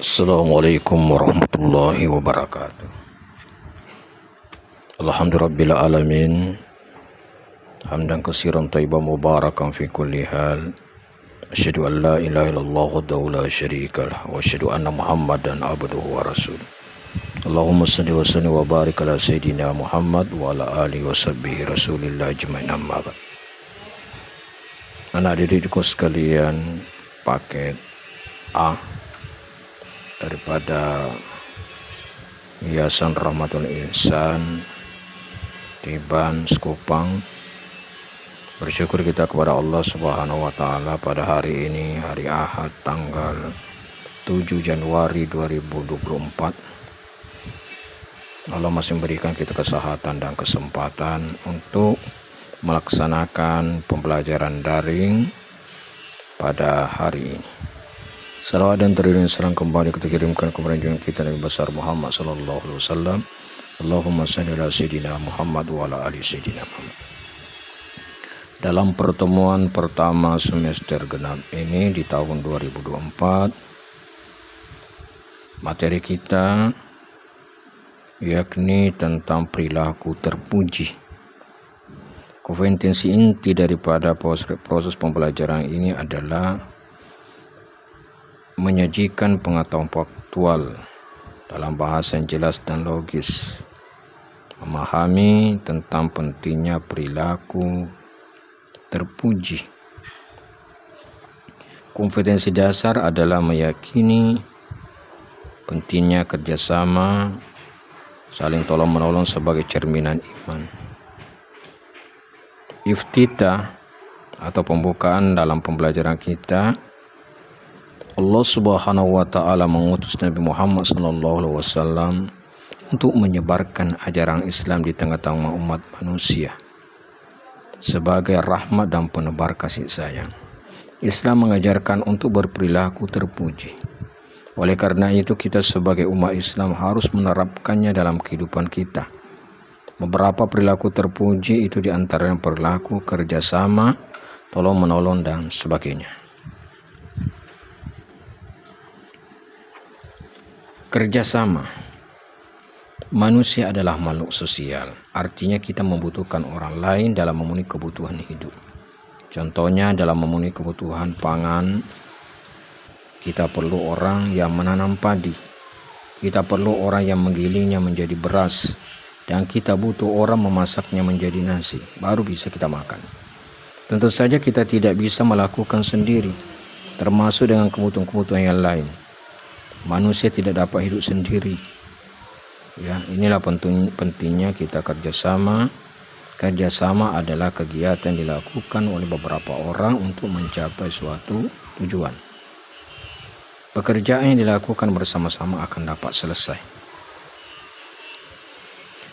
Assalamualaikum warahmatullahi wabarakatuh. Alhamdulillahirabbil alamin. Hamdan katsiran thayyiban mubarakan fi kulli hal. Asyhadu an la ilaha illallah wahdahu la syarikalah wa asyhadu anna Muhammadan abduhu wa rasuluh. Allahumma shalli wa sallim wa barik ala sayyidina Muhammad wa ala alihi wa sahbihi rasulillah ajmain, amma ba'd. Anak didikku sekalian, paket A daripada Yayasan Rahmatul Ihsan Tiban Sekupang. Bersyukur kita kepada Allah Subhanahu wa taala pada hari ini, hari Ahad, tanggal 7 Januari 2024. Allah masih memberikan kita kesehatan dan kesempatan untuk melaksanakan pembelajaran daring pada hari ini. Salawat dan teriring serang kembali kita kirimkan kepada junjungan kita Nabi besar Muhammad sallallahu alaihi wasallam. Allahumma shalli ala sayyidina Muhammad wa ala ali sayyidina Muhammad. Dalam pertemuan pertama semester genap ini di tahun 2024, materi kita yakni tentang perilaku terpuji. Kompetensi inti daripada proses pembelajaran ini adalah menyajikan pengetahuan faktual dalam bahasa yang jelas dan logis, memahami tentang pentingnya perilaku terpuji. Kompetensi dasar adalah meyakini pentingnya kerjasama, saling tolong-menolong sebagai cerminan iman. Iftitah atau pembukaan dalam pembelajaran kita, Allah Subhanahu wa taala mengutus Nabi Muhammad sallallahu alaihi wasallam untuk menyebarkan ajaran Islam di tengah-tengah umat manusia sebagai rahmat dan penebar kasih sayang. Islam mengajarkan untuk berperilaku terpuji. Oleh karena itu kita sebagai umat Islam harus menerapkannya dalam kehidupan kita. Beberapa perilaku terpuji itu diantaranya perilaku kerjasama, tolong-menolong dan sebagainya. Kerjasama. Manusia adalah makhluk sosial, artinya kita membutuhkan orang lain dalam memenuhi kebutuhan hidup. Contohnya dalam memenuhi kebutuhan pangan, kita perlu orang yang menanam padi, kita perlu orang yang menggilingnya menjadi beras, dan kita butuh orang memasaknya menjadi nasi, baru bisa kita makan. Tentu saja kita tidak bisa melakukan sendiri, termasuk dengan kebutuhan-kebutuhan yang lain. Manusia tidak dapat hidup sendiri. Ya, inilah pentingnya kita kerjasama. Kerjasama adalah kegiatan yang dilakukan oleh beberapa orang untuk mencapai suatu tujuan. Pekerjaan yang dilakukan bersama-sama akan dapat selesai.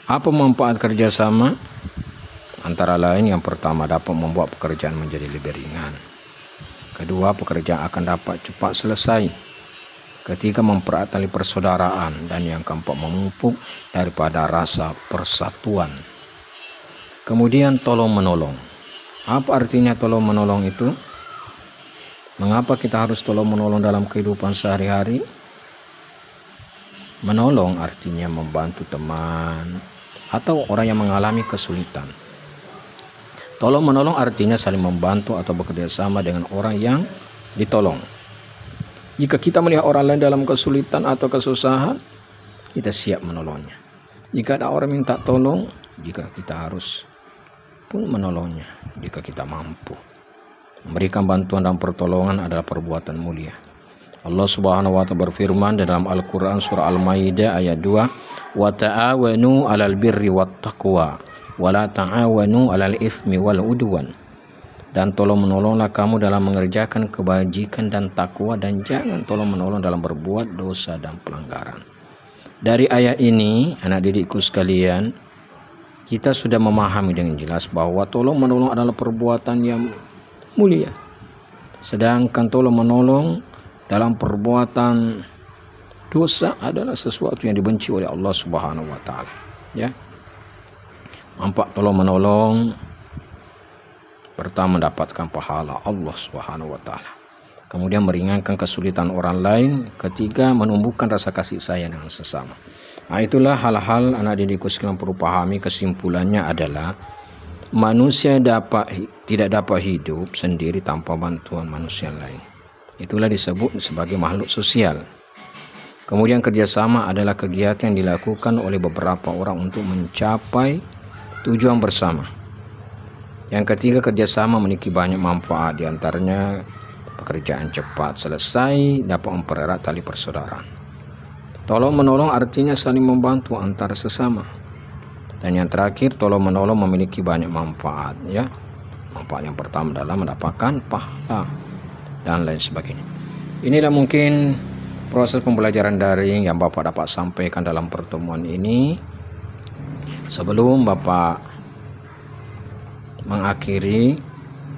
Apa manfaat kerjasama? Antara lain, yang pertama, dapat membuat pekerjaan menjadi lebih ringan. Kedua, pekerjaan akan dapat cepat selesai. Ketiga, mempererat tali persaudaraan. Dan yang keempat, memupuk daripada rasa persatuan. Kemudian tolong-menolong. Apa artinya tolong-menolong itu? Mengapa kita harus tolong-menolong dalam kehidupan sehari-hari? Menolong artinya membantu teman atau orang yang mengalami kesulitan. Tolong-menolong artinya saling membantu atau bekerja sama dengan orang yang ditolong. Jika kita melihat orang lain dalam kesulitan atau kesusahan, kita siap menolongnya. Jika ada orang minta tolong, jika kita harus pun menolongnya jika kita mampu. Memberikan bantuan dan pertolongan adalah perbuatan mulia. Allah Subhanahu wa taala berfirman dalam Al-Qur'an surah Al-Maidah ayat 2, "Wa ta'awanu 'alal birri wat taqwa wa la ta'awanu 'alal itsmi wal 'udwan." Dan tolong-menolonglah kamu dalam mengerjakan kebajikan dan takwa, dan jangan tolong-menolong dalam berbuat dosa dan pelanggaran. Dari ayat ini, anak didikku sekalian, kita sudah memahami dengan jelas bahwa tolong-menolong adalah perbuatan yang mulia. Sedangkan tolong-menolong dalam perbuatan dosa adalah sesuatu yang dibenci oleh Allah Subhanahu wa taala. Ya. Manfaat tolong-menolong: pertama, mendapatkan pahala Allah Subhanahu wa taala. Kemudian meringankan kesulitan orang lain. Ketiga, menumbuhkan rasa kasih sayang dengan sesama. Nah, itulah hal-hal anak didikku sekalian perlu pahami. Kesimpulannya adalah manusia tidak dapat hidup sendiri tanpa bantuan manusia lain. Itulah disebut sebagai makhluk sosial. Kemudian kerjasama adalah kegiatan yang dilakukan oleh beberapa orang untuk mencapai tujuan bersama. Yang ketiga, kerjasama memiliki banyak manfaat, diantaranya pekerjaan cepat selesai, dapat mempererat tali persaudaraan. Tolong menolong artinya saling membantu antar sesama. Dan yang terakhir, tolong menolong memiliki banyak manfaat, ya. Manfaat yang pertama adalah mendapatkan pahala dan lain sebagainya. Inilah mungkin proses pembelajaran daring yang Bapak dapat sampaikan dalam pertemuan ini. Sebelum Bapak mengakhiri,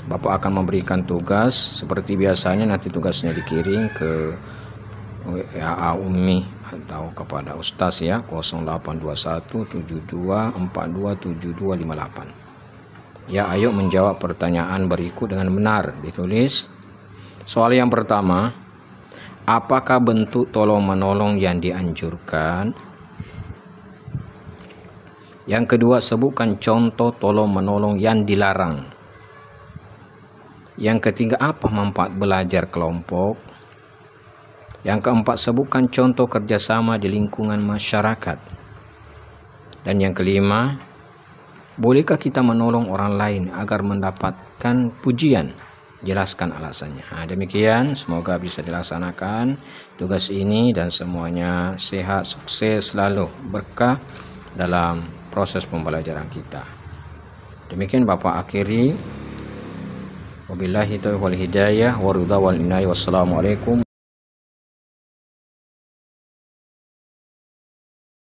Bapak akan memberikan tugas seperti biasanya. Nanti tugasnya dikirim ke WA Umi atau kepada Ustaz, ya, 082172427258. Ya, ayo menjawab pertanyaan berikut dengan benar. Ditulis. Soal yang pertama, apakah bentuk tolong menolong yang dianjurkan? Yang kedua, sebutkan contoh tolong menolong yang dilarang. Yang ketiga, apa manfaat belajar kelompok? Yang keempat, sebutkan contoh kerjasama di lingkungan masyarakat. Dan yang kelima, bolehkah kita menolong orang lain agar mendapatkan pujian? Jelaskan alasannya. Nah, demikian, semoga bisa dilaksanakan tugas ini dan semuanya sehat, sukses selalu, berkah dalam proses pembelajaran kita. Demikian Bapak akhiri. Wabillahi taufiq wal hidayah wa ridha wal inayah. Wassalamualaikum.